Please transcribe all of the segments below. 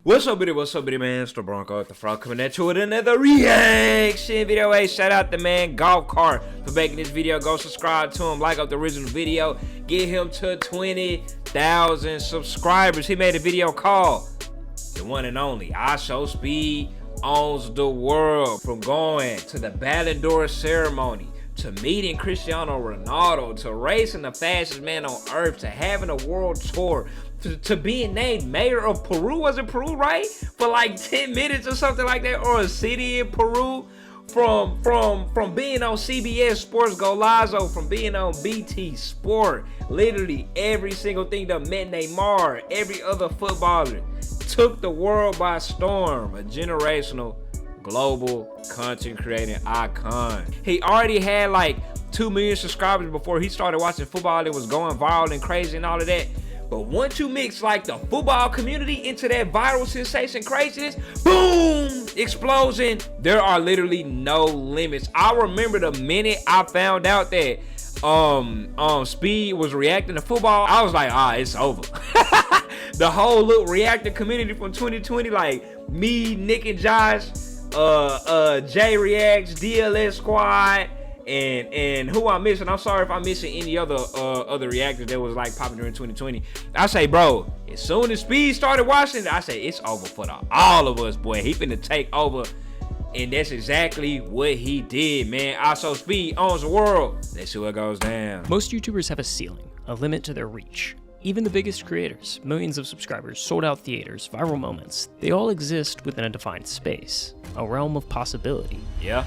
What's up, man? It's the Bronco at the Frog coming at you with another reaction video. Hey, shout out the man Golf Cart for making this video. Go subscribe to him, like up the original video, get him to 20,000 subscribers. He made a video called The One and Only iShowSpeed Owns the World. From going to the Ballon d'Or ceremony, to meeting Cristiano Ronaldo, to racing the fastest man on earth, to having a world tour, to being named mayor of Peru. Was it Peru, right? For like 10 minutes or something like that, or a city in Peru. From being on CBS Sports Golazo, from being on BT Sport, literally every single thing that met Neymar, every other footballer, took the world by storm. A generational global content creating icon. He already had like 2 million subscribers before he started watching football. It was going viral and crazy and all of that. But once you mix like the football community into that viral sensation craziness, boom, explosion, there are literally no limits. I remember the minute I found out that Speed was reacting to football, I was like, it's over. The whole little reactor community from 2020, like me, Nick and Josh, J Reacts, DLS Squad, and who I'm missing. I'm sorry if I'm missing any other reactors that was like popping during 2020. I say, bro, as soon as Speed started watching, I say it's over for all of us, boy. He finna take over, and that's exactly what he did, man. iShowSpeed owns the world. Let's see what goes down. Most YouTubers have a ceiling, a limit to their reach. Even the biggest creators, millions of subscribers, sold-out theaters, viral moments, they all exist within a defined space, a realm of possibility. Yeah,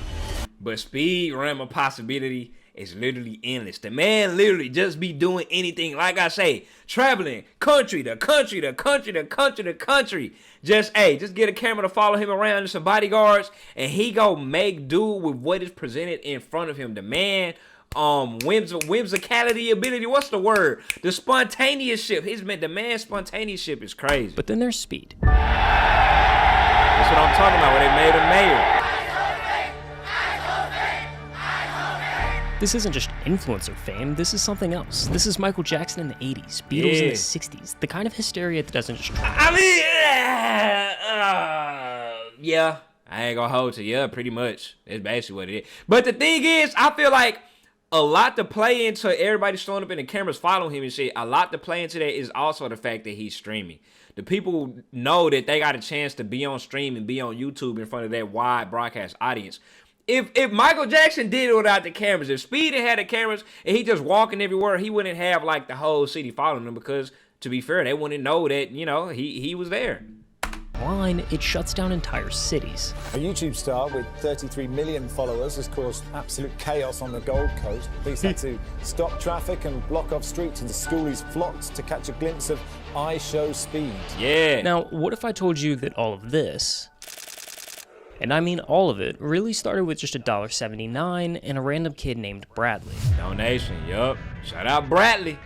but Speed realm of possibility is literally endless. The man literally just be doing anything, like I say, traveling country to country to country to country to country. Just get a camera to follow him around and some bodyguards, and he go make do with what is presented in front of him. The man whimsicality ability, what's the word? The spontaneous ship. The man's spontaneous ship is crazy. But then there's Speed. That's what I'm talking about, where they made him mayor. This isn't just influencer fame, this is something else. This is Michael Jackson in the 80s, Beatles in the 60s, the kind of hysteria that doesn't just yeah, I ain't gonna hold to you. Yeah, pretty much. That's basically what it is. But the thing is, I feel like a lot to play into everybody showing up and the cameras following him and shit. A lot to play into that is also the fact that he's streaming. The people know that they got a chance to be on stream and be on YouTube in front of that wide broadcast audience. If Michael Jackson did it without the cameras, if Speed had the cameras and he just walking everywhere, he wouldn't have like the whole city following him, because to be fair, they wouldn't know that, you know, he was there. Online, it shuts down entire cities. A YouTube star with 33 million followers has caused absolute chaos on the Gold Coast. Police had to stop traffic and block off streets, and the schoolies flocked to catch a glimpse of iShowSpeed. Yeah. Now, what if I told you that all of this, and I mean all of it, really started with just $1.79 and a random kid named Bradley. Donation, yup. Shout out Bradley.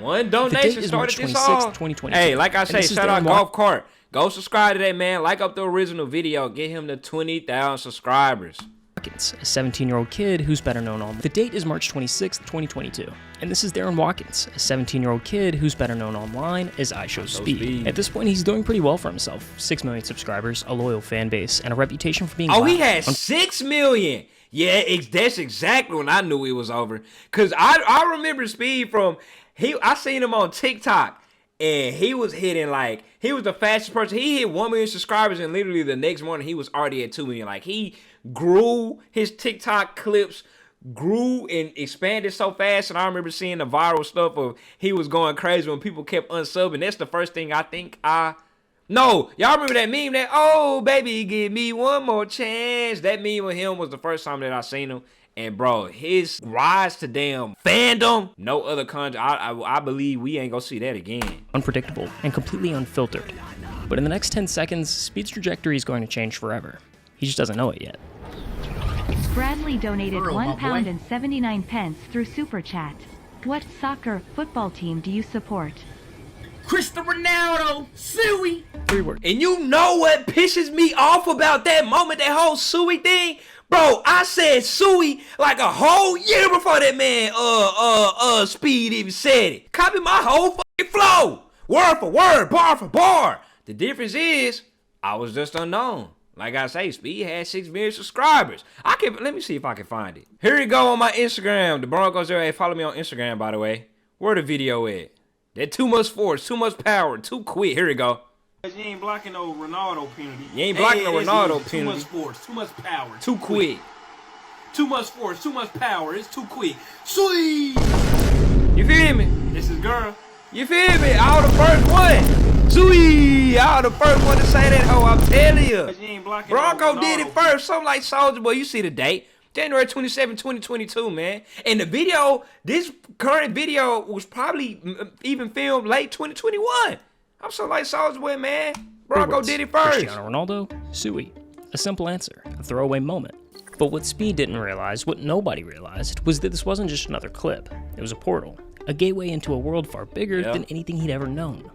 One donation started this all. 2022. Hey, like I say, shout out Golf Cart. Go subscribe to that man. Like up the original video. Get him to 20,000 subscribers. A 17-year-old kid who's better known online. The date is March 26th, 2022. And this is Darren Watkins, a 17-year-old kid who's better known online as iShowSpeed. At this point, he's doing pretty well for himself. 6 million subscribers, a loyal fan base, and a reputation for being loud. He had 6 million. Yeah, that's exactly when I knew it was over. Because I remember Speed from, I seen him on TikTok. And he was hitting, like, he was the fastest person. He hit 1 million subscribers, and literally the next morning he was already at 2 million. Like, he grew, his TikTok clips grew and expanded so fast. And I remember seeing the viral stuff of he was going crazy when people kept unsubbing. That's the first thing no, y'all remember that meme that, oh, baby, give me one more chance. That meme with him was the first time that I seen him. And bro, his rise to damn fandom, no other country, I believe we ain't gonna see that again. Unpredictable and completely unfiltered. But in the next 10 seconds, Speed's trajectory is going to change forever. He just doesn't know it yet. Bradley donated £1.79 through Super Chat. What soccer football team do you support? Cristiano Ronaldo, Suey. 3 words. And you know what pisses me off about that moment, that whole Suey thing? Bro, I said Suey like a whole year before that man, Speed even said it. Copy my whole fucking flow. Word for word, bar for bar. The difference is I was just unknown. Like I say, Speed had 6 million subscribers. Let me see if I can find it. Here you go on my Instagram. The Broncos there. Hey, follow me on Instagram, by the way. Where the video at? That too much force, too much power, too quick. Here we go. You ain't blocking no Ronaldo penalty. You ain't blocking no Ronaldo penalty. Too much force, too much power. Too quick. Too much force, too much power. It's too quick. Sweet. You feel me? This is girl. You feel me? I was the first one. Sweet. I was the first one to say that, ho. I'm telling you. You ain't blocking Bronco no did it first. Something like Soulja Boy. You see the date. January 27, 2022, man. And the video, this current video was probably even filmed late 2021. I'm so like Soulja Boy, man. Bronco did it first. Cristiano Ronaldo, Sui. A simple answer, a throwaway moment. But what Speed didn't realize, what nobody realized, was that this wasn't just another clip. It was a portal, a gateway into a world far bigger than anything he'd ever known.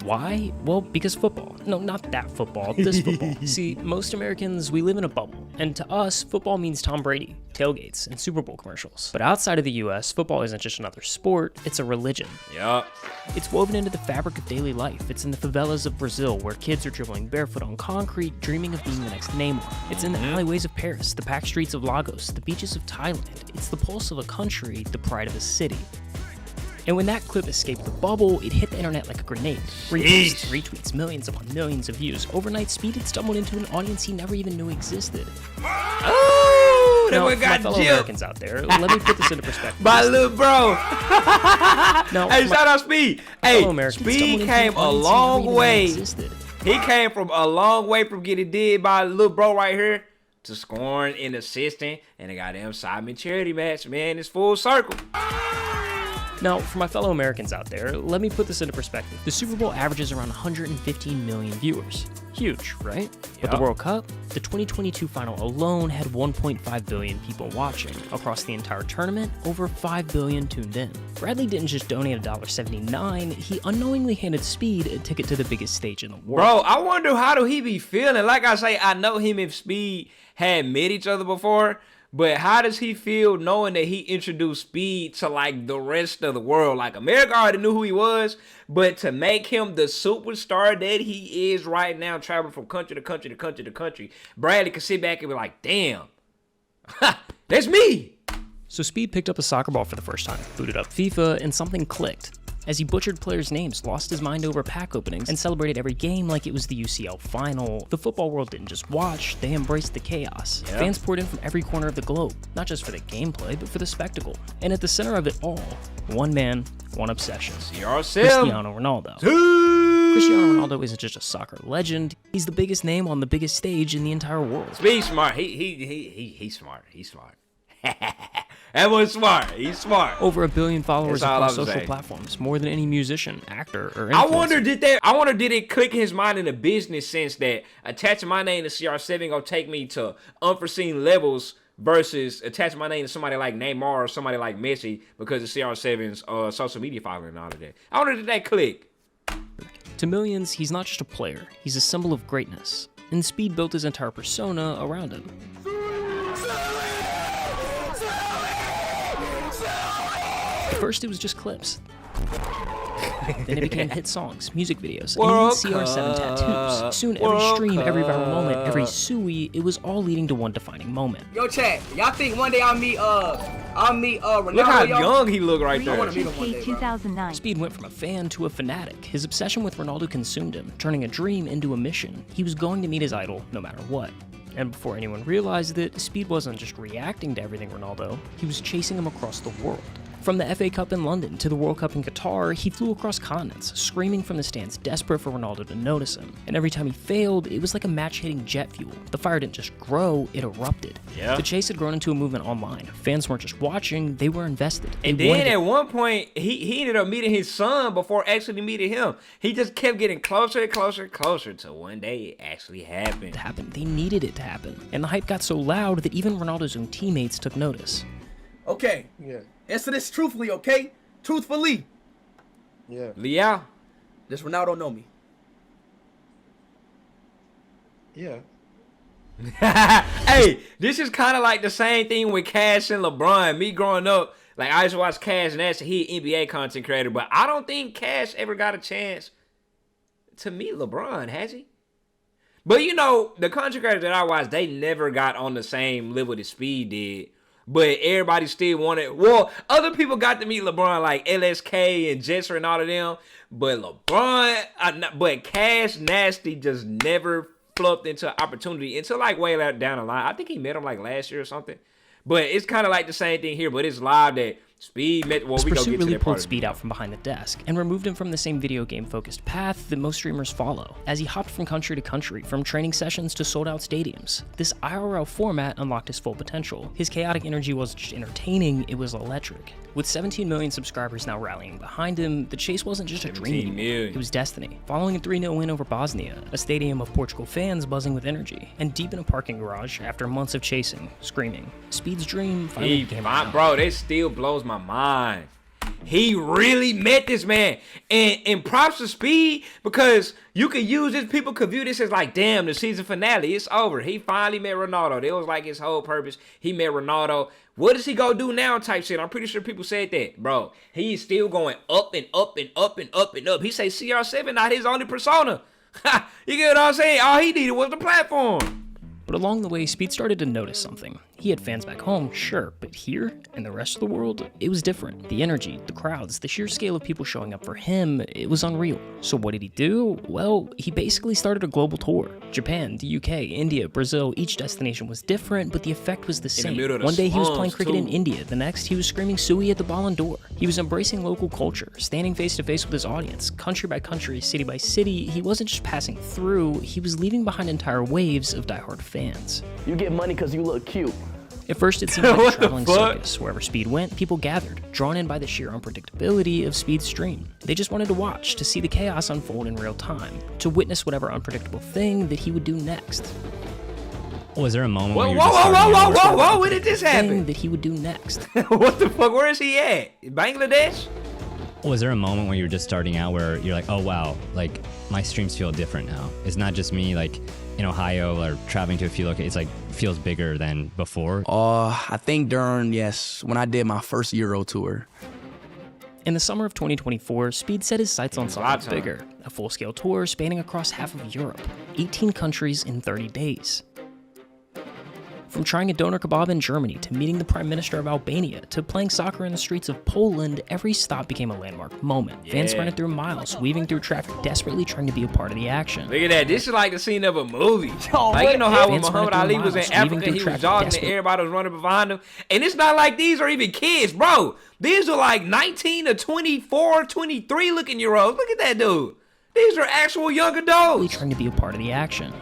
Why? Well, because football. No, not that football, this football. See, most Americans, we live in a bubble, and to us, football means Tom Brady, tailgates, and Super Bowl commercials. But outside of the US, football isn't just another sport, it's a religion. Yup. It's woven into the fabric of daily life. It's in the favelas of Brazil, where kids are dribbling barefoot on concrete, dreaming of being the next Neymar. It's in the alleyways of Paris, the packed streets of Lagos, the beaches of Thailand. It's the pulse of a country, the pride of a city. And when that clip escaped the bubble, it hit the internet like a grenade. Reposts, retweets, millions upon millions of views. Overnight, Speed had stumbled into an audience he never even knew existed. Oh, that Now, one for got my fellow gypped. Americans out there, let me put this into perspective. My little bro. Now, Hey, for my shout out Speed. Hey, fellow Americans, stumbled Speed into came an a audience he long never even way. knew existed. He came from a long way from getting did by little bro right here to scoring and assisting and a goddamn Simon charity match, man. It's full circle. Now, for my fellow Americans out there, let me put this into perspective. The Super Bowl averages around 115 million viewers. Huge, right? But the Yep. World Cup, the 2022 final alone had 1.5 billion people watching. Across the entire tournament, over 5 billion tuned in. Bradley didn't just donate $1.79, he unknowingly handed Speed a ticket to the biggest stage in the world. Bro, I wonder how do he be feeling? Like I say, I know him and Speed had met each other before, but how does he feel knowing that he introduced Speed to like the rest of the world? Like America already knew who he was, but to make him the superstar that he is right now, traveling from country to country to country to country, Bradley could sit back and be like, damn, that's me. So Speed picked up a soccer ball for the first time, booted up FIFA, and something clicked. As he butchered players' names, lost his mind over pack openings, and celebrated every game like it was the UCL final, the football world didn't just watch, they embraced the chaos. Yep. Fans poured in from every corner of the globe, not just for the gameplay, but for the spectacle. And at the center of it all, one man, one obsession. Cristiano Ronaldo. Cristiano Ronaldo isn't just a soccer legend, he's the biggest name on the biggest stage in the entire world. Speed smart. He's smart. He's smart. That was smart. He's smart. Over 1 billion followers That's all across I'm social saying. platforms, more than any musician, actor, or influencer. I wonder did it click in his mind in a business sense that attaching my name to CR7 gonna take me to unforeseen levels versus attaching my name to somebody like Neymar or somebody like Messi because of CR7's social media following and all of that. I wonder did that click. To millions, he's not just a player, he's a symbol of greatness. And Speed built his entire persona around him. At first, it was just clips. Then it became hit songs, music videos, and even CR7 tattoos. Soon, every stream, every viral moment, every sui, it was all leading to one defining moment. Yo, chat, y'all think one day I'll meet Ronaldo? Look how y'all? young he look right I there. wanna meet him one 2K day, bro. 2009. Speed went from a fan to a fanatic. His obsession with Ronaldo consumed him, turning a dream into a mission. He was going to meet his idol no matter what. And before anyone realized it, Speed wasn't just reacting to everything Ronaldo, he was chasing him across the world. From the FA Cup in London to the World Cup in Qatar, he flew across continents, screaming from the stands, desperate for Ronaldo to notice him. And every time he failed, it was like a match hitting jet fuel. The fire didn't just grow, it erupted. Yeah. The chase had grown into a movement online. Fans weren't just watching, they were invested. They And wanted then it. at one point, he ended up meeting his son before actually meeting him. He just kept getting closer and closer and closer to one day it actually happened. Happened. They needed it to happen. And the hype got so loud that even Ronaldo's own teammates took notice. Okay. Yeah. Answer this truthfully, okay? Truthfully. Yeah. Liao? Does Ronaldo know me? Yeah. Hey, this is kind of like the same thing with Cash and LeBron. Me growing up, like I used to watch Cash and Nash, he an NBA content creator, but I don't think Cash ever got a chance to meet LeBron, has he? But you know, the country creators that I watched, they never got on the same level that Speed did. But everybody still wanted. Well, other people got to meet LeBron, like LSK and Jesser and all of them. But LeBron, but Cash Nasty just never fluffed into an opportunity until like way down the line. I think he met him like last year or something. But it's kind of like the same thing here. But it's live that Speed met. Well, we Pursuit really pulled Speed out from behind the desk and removed him from the same video game focused path that most streamers follow, as he hopped from country to country, from training sessions to sold out stadiums. This IRL format unlocked his full potential. His chaotic energy wasn't just entertaining, it was electric. With 17 million subscribers now rallying behind him, the chase wasn't just a dream anymore. It was destiny. Following a 3-0 win over Bosnia, a stadium of Portugal fans buzzing with energy, and deep in a parking garage after months of chasing, screaming, Speed's dream finally came out. Bro, this still blows my mind. He really met this man. And props to Speed, because you could use this, people could view this as like, damn, the season finale, it's over. He finally met Ronaldo. That was like his whole purpose. He met Ronaldo. What does he go do now type shit? I'm pretty sure people said that. Bro, he's still going up and up and up and up and up. He say CR7 not his only persona. You get what I'm saying? All he needed was the platform. But along the way, Speed started to notice something. He had fans back home, sure, but here, and the rest of the world, it was different. The energy, the crowds, the sheer scale of people showing up for him, it was unreal. So what did he do? Well, he basically started a global tour. Japan, the UK, India, Brazil, each destination was different, but the effect was the same. One day he was playing cricket in India, the next he was screaming Sui at the Ballon d'Or. He was embracing local culture, standing face to face with his audience, country by country, city by city. He wasn't just passing through, he was leaving behind entire waves of diehard fans. You get money because you look cute. At first, it seemed like a traveling circus. Wherever Speed went, people gathered, drawn in by the sheer unpredictability of Speed's stream. They just wanted to watch, to see the chaos unfold in real time, to witness whatever unpredictable thing that he would do next. Was there a moment where you were just whoa, when did this happen? That he would do next. What the fuck, where is he at? In Bangladesh? Was there a moment where you were just starting out where you're like, oh wow, like my streams feel different now? It's not just me like in Ohio or traveling to a few locations, it's like feels bigger than before? I think when I did my first Euro tour. In the summer of 2024, Speed set his sights on something bigger. A full-scale tour spanning across half of Europe, 18 countries in 30 days. From trying a doner kebab in Germany, to meeting the Prime Minister of Albania, to playing soccer in the streets of Poland, every stop became a landmark moment. Fans running through miles, weaving through traffic, desperately trying to be a part of the action. Look at that. This is like the scene of a movie. Like, you know how when Muhammad Ali was in Africa, he was jogging and everybody was running behind him. And it's not like these are even kids, bro. These are like 19 to 24, 23 looking year olds. Look at that dude. These are actual young adults. Trying to be a part of the action.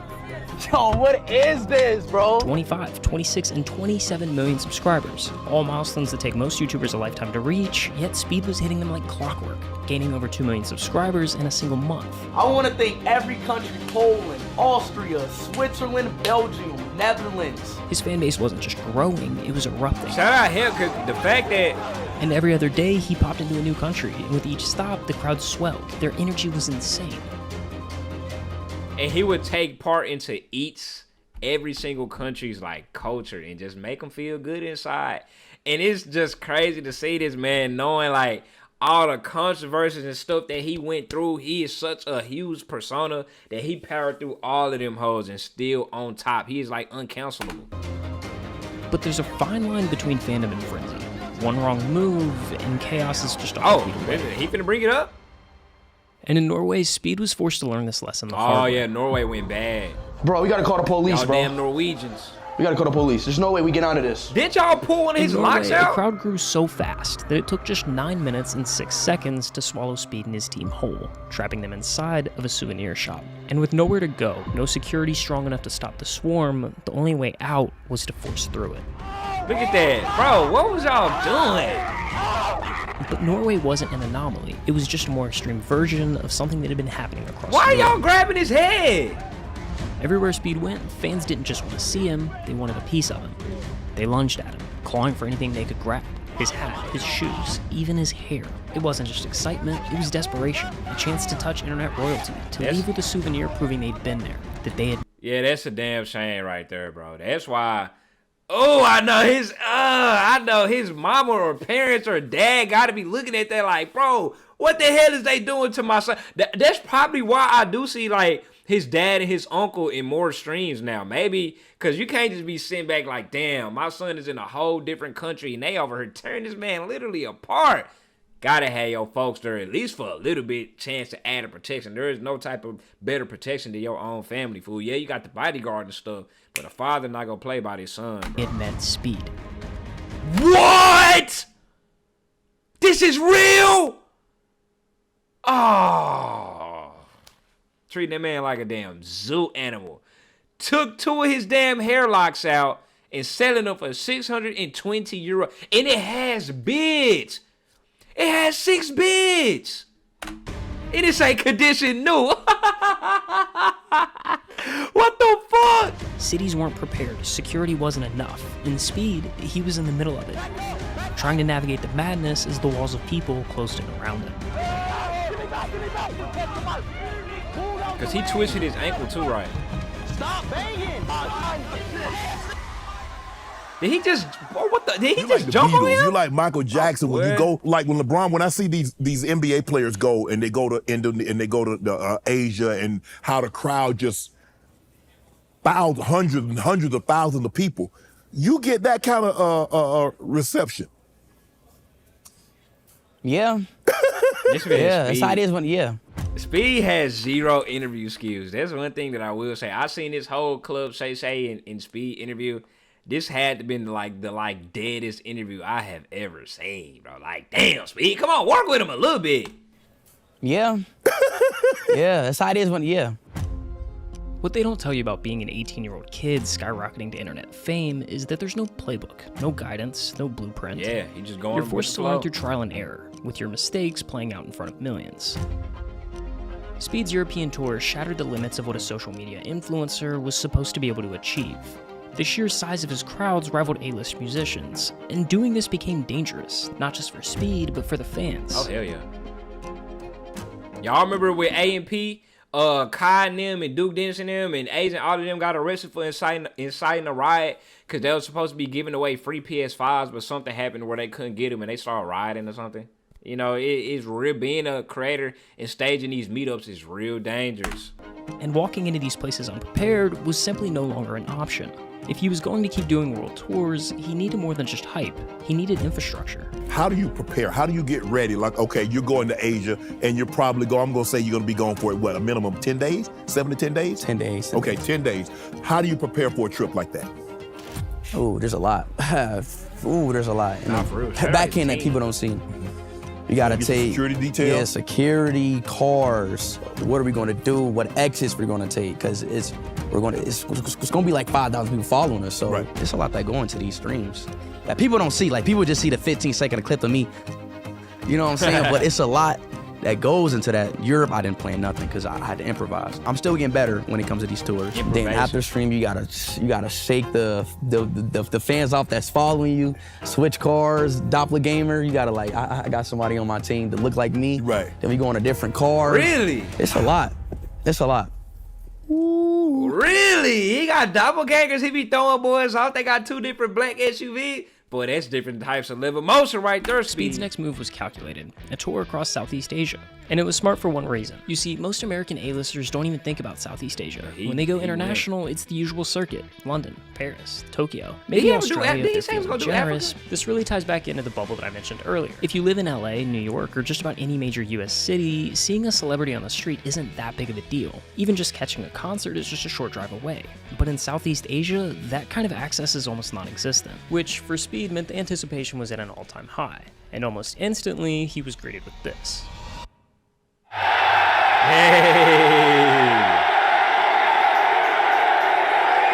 Yo, what is this, bro? 25, 26, and 27 million subscribers. All milestones that take most YouTubers a lifetime to reach, yet Speed was hitting them like clockwork, gaining over 2 million subscribers in a single month. I want to thank every country, Poland, Austria, Switzerland, Belgium, Netherlands. His fan base wasn't just growing, it was erupting. Shout out him, because the fact that... And every other day, he popped into a new country, and with each stop, the crowd swelled. Their energy was insane. And he would take part into every single country's like culture and just make them feel good inside. And it's just crazy to see this man knowing like all the controversies and stuff that he went through. He is such a huge persona that he powered through all of them hoes and still on top. He is like uncancelable. But there's a fine line between fandom and frenzy. One wrong move and chaos is just all he finna bring it up? And in Norway, Speed was forced to learn this lesson the hard way. Oh yeah, Norway went bad. Bro, we gotta call the police, y'all bro. Damn Norwegians. We gotta call the police. There's no way we get out of this. Didn't y'all pull one of his locks out? The crowd grew so fast that it took just 9 minutes and 6 seconds to swallow Speed and his team whole, trapping them inside of a souvenir shop. And with nowhere to go, no security strong enough to stop the swarm, the only way out was to force through it. Look at that. Bro, what was y'all doing? But Norway wasn't an anomaly. It was just a more extreme version of something that had been happening across Why Europe. y'all grabbing his head? Everywhere Speed went, fans didn't just want to see him, they wanted a piece of him. They lunged at him, clawing for anything they could grab. His hat, his shoes, even his hair. It wasn't just excitement, it was desperation. A chance to touch internet royalty, to leave with a souvenir proving they'd been there, that they had... Yeah, that's a damn shame right there, bro. That's why Oh, I know his mama or parents or dad got to be looking at that like, bro, what the hell is they doing to my son? That's probably why I do see like his dad and his uncle in more streams now. Maybe because you can't just be sitting back like, damn, my son is in a whole different country and they over here tearing this man literally apart. Gotta have your folks there at least for a little bit chance to add a protection. There is no type of better protection than your own family, fool. Yeah, you got the bodyguard and stuff, but a father not gonna play by his son, bro. It meant speed. What? This is real? Oh. Treating that man like a damn zoo animal. Took 2 of his damn hair locks out and selling them for 620 euro. And it has bids. It has 6 bids. And it's a condition new. What the fuck? Cities weren't prepared. Security wasn't enough. In Speed, he was in the middle of it, trying to navigate the madness as the walls of people closed in around him. Because he twisted his ankle too, right? Stop banging! Did he just, what the, did he You just like the jump on Beatles. him? You like Michael Jackson when you go, like when LeBron, when I see these NBA players go and they go to Asia and how the crowd just thousands, hundreds and hundreds of thousands of people, you get that kind of reception. Yeah. Yeah, that's how it is when, Speed has 0 interview skills. That's one thing that I will say. I seen this whole Club Shay in Speed interview. This had to been like the deadest interview I have ever seen, bro. Like, damn, Speed, come on, work with him a little bit. Yeah. Yeah, that's how it is when, What they don't tell you about being an 18-year-old kid skyrocketing to internet fame is that there's no playbook, no guidance, no blueprint. Yeah, you just going You're with forced the to learn flow. through trial and error, with your mistakes playing out in front of millions. Speed's European tour shattered the limits of what a social media influencer was supposed to be able to achieve. The sheer size of his crowds rivaled A-list musicians, and doing this became dangerous, not just for Speed, but for the fans. Oh, hell yeah. Y'all remember with A&P, Kai and them and Duke Dennis and them and Ace and all of them got arrested for inciting a riot because they were supposed to be giving away free PS5s, but something happened where they couldn't get them and they started rioting or something. You know, it's real. Being a creator and staging these meetups is real dangerous. And walking into these places unprepared was simply no longer an option. If he was going to keep doing world tours, he needed more than just hype. He needed infrastructure. How do you prepare? How do you get ready? Like, okay, you're going to Asia and you're probably going, I'm going to say you're going to be going for, what, a minimum 10 days? 7 to 10 days? 10 days. Okay, 10 days. How do you prepare for a trip like that? Oh, there's a lot. There's a lot. Nah, for real. Back end that people don't see. You gotta take security details. Yeah, security, cars. What are we gonna do? What exits we're gonna take? Because it's gonna be like 5,000 people following us. So There's a lot that go into these streams that people don't see. Like people just see the 15-second clip of me. You know what I'm saying? But it's a lot that goes into that. Europe, I didn't plan nothing because I had to improvise. I'm still getting better when it comes to these tours. Then after stream, you gotta shake the fans off that's following you. Switch cars, doppelganger. You gotta I got somebody on my team that look like me. Right. Then we go on a different car. Really? It's a lot. It's a lot. Ooh. Really? He got doppelgangers. He be throwing boys off. They got 2 different black SUVs. Boy, that's different types of live emotion right there, Speed's next move was calculated, a tour across Southeast Asia. And it was smart for one reason. You see, most American A-listers don't even think about Southeast Asia. When they go international, it's the usual circuit. London, Paris, Tokyo, maybe Australia if they're feeling generous. This really ties back into the bubble that I mentioned earlier. If you live in LA, New York, or just about any major US city, seeing a celebrity on the street isn't that big of a deal. Even just catching a concert is just a short drive away. But in Southeast Asia, that kind of access is almost non-existent, which for Speed meant the anticipation was at an all-time high. And almost instantly, he was greeted with this. Hey!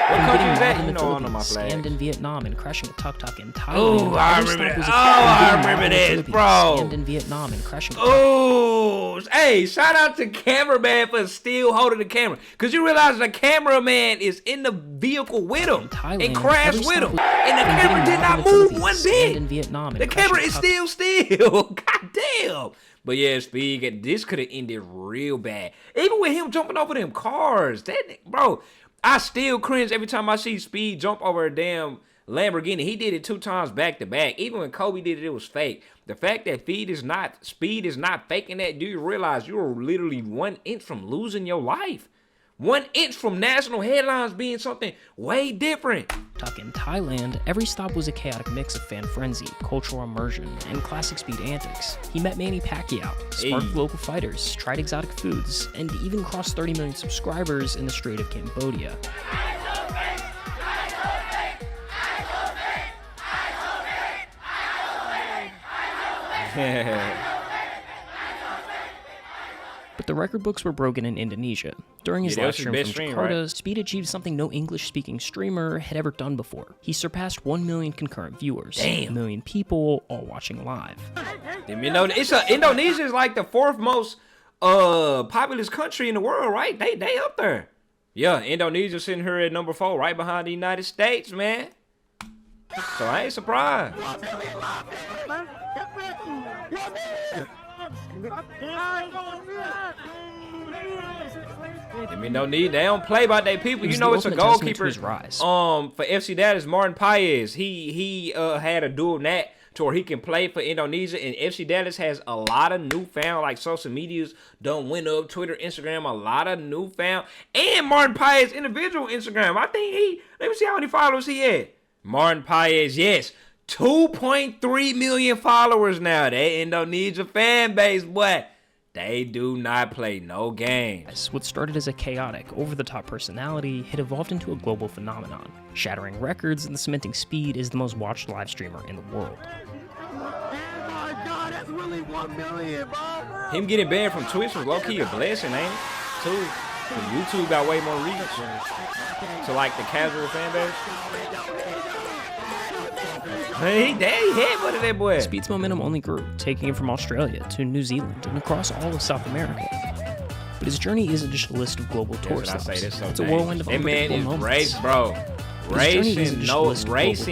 What country is that? You know, on my flag. Scammed in Vietnam and crashing a tuk-tuk in Thailand. Oh, I remember that. I remember this, bro. Scammed in Vietnam and crashing. Oh, hey! Shout out to cameraman for still holding the camera, cause you realize the cameraman is in the vehicle with him and crashed with him, and the camera did not move one bit. In Vietnam, the camera is still. God damn. But yeah, Speed, this could have ended real bad. Even with him jumping over them cars, bro, I still cringe every time I see Speed jump over a damn Lamborghini. He did it 2 times back to back. Even when Kobe did it, it was fake. The fact that speed is not faking that, do you realize you're literally 1 inch from losing your life? 1 inch from national headlines being something way different. Tuck in Thailand, every stop was a chaotic mix of fan frenzy, cultural immersion, and classic speed antics. He met Manny Pacquiao, sparked local fighters, tried exotic foods, and even crossed 30 million subscribers in the Strait of Cambodia. But the record books were broken in Indonesia. During his live stream from Jakarta, Speed achieved something no English-speaking streamer had ever done before. He surpassed 1 million concurrent viewers. Damn. 1 million people all watching live. Indonesia is like the 4th most populous country in the world, right? They up there. Yeah, Indonesia sitting here at number 4, right behind the United States, man. So I ain't surprised. They don't play about their people. You know, it's a goalkeeper. For FC Dallas, Martin Paez. He had a dual knack to where he can play for Indonesia, and FC Dallas has a lot of newfound like social medias done went up, Twitter, Instagram, a lot of newfound, and Martin Paez individual Instagram. I think let me see how many followers he had. Martin Paez, yes. 2.3 million followers now. They Indonesia fan base, boy. They do not play no games. What started as a chaotic, over-the-top personality had evolved into a global phenomenon, shattering records and cementing Speed as the most watched live streamer in the world. Oh my God, that's really 1 million, bro. Him getting banned from Twitch was low-key a blessing, ain't it? Too. YouTube got way more reach to like the casual fan base. He headbutted that boy. Speed's momentum only grew, taking him from Australia to New Zealand and across all of South America. But his journey isn't just a list of global tour stops. It's a whirlwind of unpredictable moments. Race, bro. Racing Noah Lyles,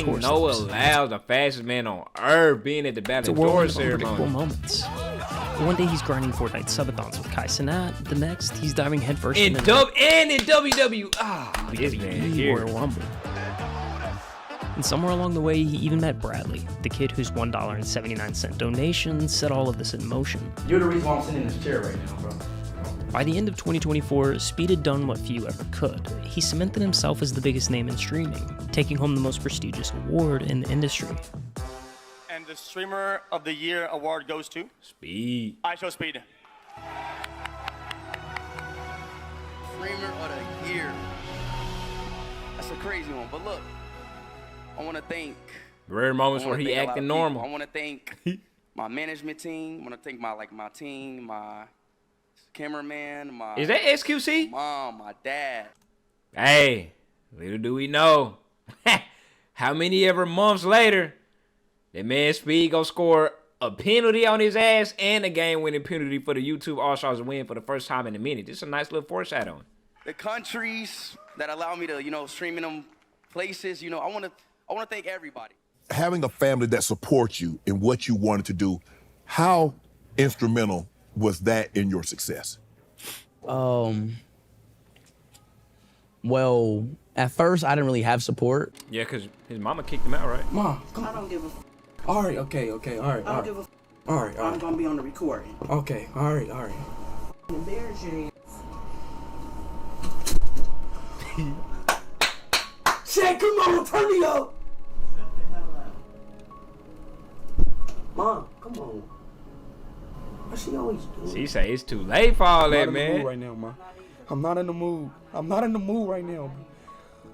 the fastest man on earth, being at the Ballon d'Or ceremony. Moments. One day he's grinding Fortnite subathons with Kai Cenat. The next, he's diving headfirst in WWE. This man is here. Royal Rumble. And somewhere along the way, he even met Bradley, the kid whose $1.79 donation set all of this in motion. You're the reason why I'm sitting in this chair right now, bro. By the end of 2024, Speed had done what few ever could. He cemented himself as the biggest name in streaming, taking home the most prestigious award in the industry. And the Streamer of the Year award goes to? Speed. iShowSpeed. Streamer of the Year. That's a crazy one, but look. I want to thank rare moments where he acting normal. I want to thank my management team. I want to thank my team, my cameraman, my is that SQC? Mom, my dad. Hey, little do we know, how many ever months later, that man Speed go score a penalty on his ass and a game-winning penalty for the YouTube All-Stars win for the first time in a minute. This is a nice little foreshadowing. The countries that allow me to, stream in them places, I want to thank everybody. Having a family that supports you in what you wanted to do, how instrumental was that in your success? Well, at first I didn't really have support. Yeah, because his mama kicked him out, right? Mom, come on. I don't give a all right, okay, all right. I don't give a all right. I'm gonna be on the recording. Okay, all right. Embarrass your ass. Say, come on, turn me up. Shut the hell up. Mom, come on. What she always do? She say it's too late for all that, man. Right now, Ma. I'm not in the mood. I'm not in the mood right now, man.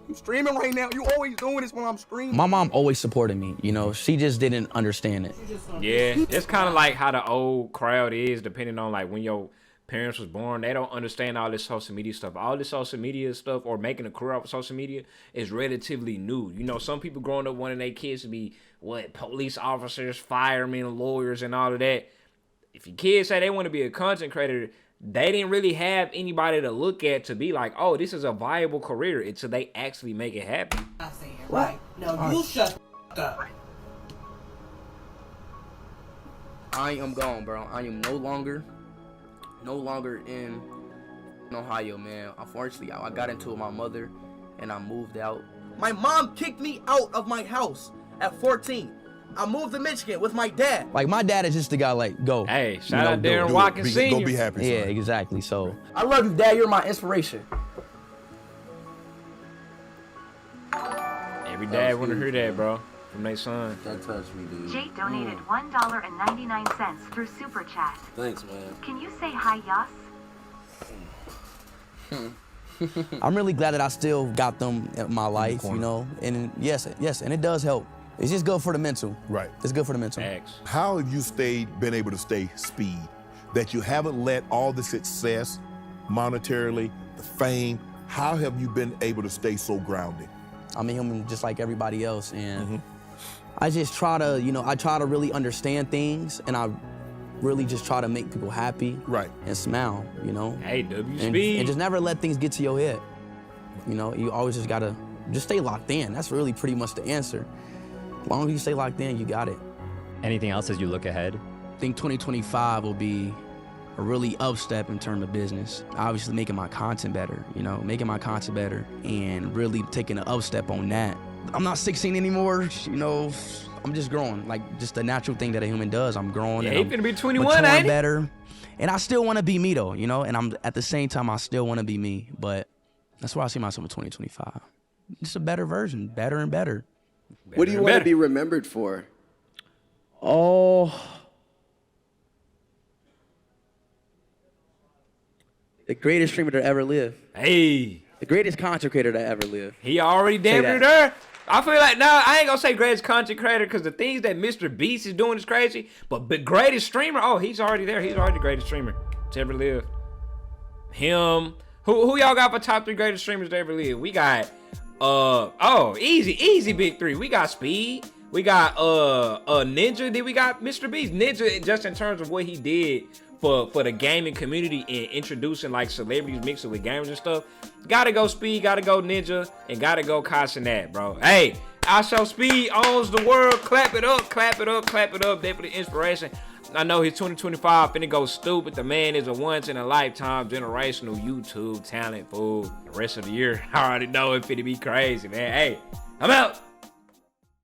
You streaming right now. You always doing this when I'm streaming. My mom always supported me, she just didn't understand it. Yeah, it's kind of like how the old crowd is, depending on like when your parents was born. They don't understand all this social media stuff. All this social media stuff or making a career off of social media is relatively new. Some people growing up wanting their kids to be police officers, firemen, lawyers, and all of that. If your kids say they want to be a content creator, they didn't really have anybody to look at to be like, oh, this is a viable career until they actually make it happen. Right. No, you shut up. I am gone, bro. I am no longer in Ohio, man. Unfortunately, I got into it with my mother and I moved out. My mom kicked me out of my house at 14. I moved to Michigan with my dad. Like, my dad is just the guy, like, go. Hey, shout out Darren Watkins Sr. Go be happy, son. Yeah, exactly. So I love you, Dad. You're my inspiration. Every dad want to hear that, bro, from their son. That touched me, dude. Jake donated $1.99 through Super Chat. Thanks, man. Can you say hi, Yas? I'm really glad that I still got them in my life, you know. And yes, and it does help. It's just good for the mental. Right. It's good for the mental. How have you been able to stay speed? That you haven't let all the success, monetarily, the fame, how have you been able to stay so grounded? I'm a human just like everybody else, and I just try to, you know, I try to really understand things, and I really just try to make people happy, and smile, you know. Hey, W-Speed. And just never let things get to your head. You know, you always just gotta just stay locked in. That's really pretty much the answer. As long as you stay locked in, you got it. Anything else as you look ahead? I think 2025 will be a really upstep in terms of business. Obviously making my content better, you know, making my content better and really taking an upstep on that. I'm not 16 anymore, you know, I'm just growing, like just the natural thing that a human does. I'm growing. Yeah, and he's I'm gonna be 21, ain't he? better. And I still want to be me though, you know, and I'm at the same time, I still want to be me, but that's where I see myself in 2025. Just a better version, better and better. What do you want to be remembered for? Oh, the greatest streamer to ever live. Hey. The greatest content creator to ever live. He already damn near there. I feel like, nah, I ain't gonna say greatest content creator because the things that Mr. Beast is doing is crazy, but the greatest streamer, oh, he's already there. He's already the greatest streamer to ever live. Him. Who y'all got for top 3 greatest streamers to ever live? We got, easy big 3. We got Speed. We got Ninja. Then we got Mr. Beast. Ninja, just in terms of what he did for the gaming community and introducing like celebrities mixing with gamers and stuff. Gotta go Speed, gotta go Ninja, and gotta go Casanat, bro. Hey, iShowSpeed owns the world. Clap it up, clap it up, clap it up. Definitely inspiration. I know his 2025 finna go stupid. The man is a once-in-a-lifetime generational YouTube talent, fool. The rest of the year, I already know it finna be crazy, man. Hey, I'm out.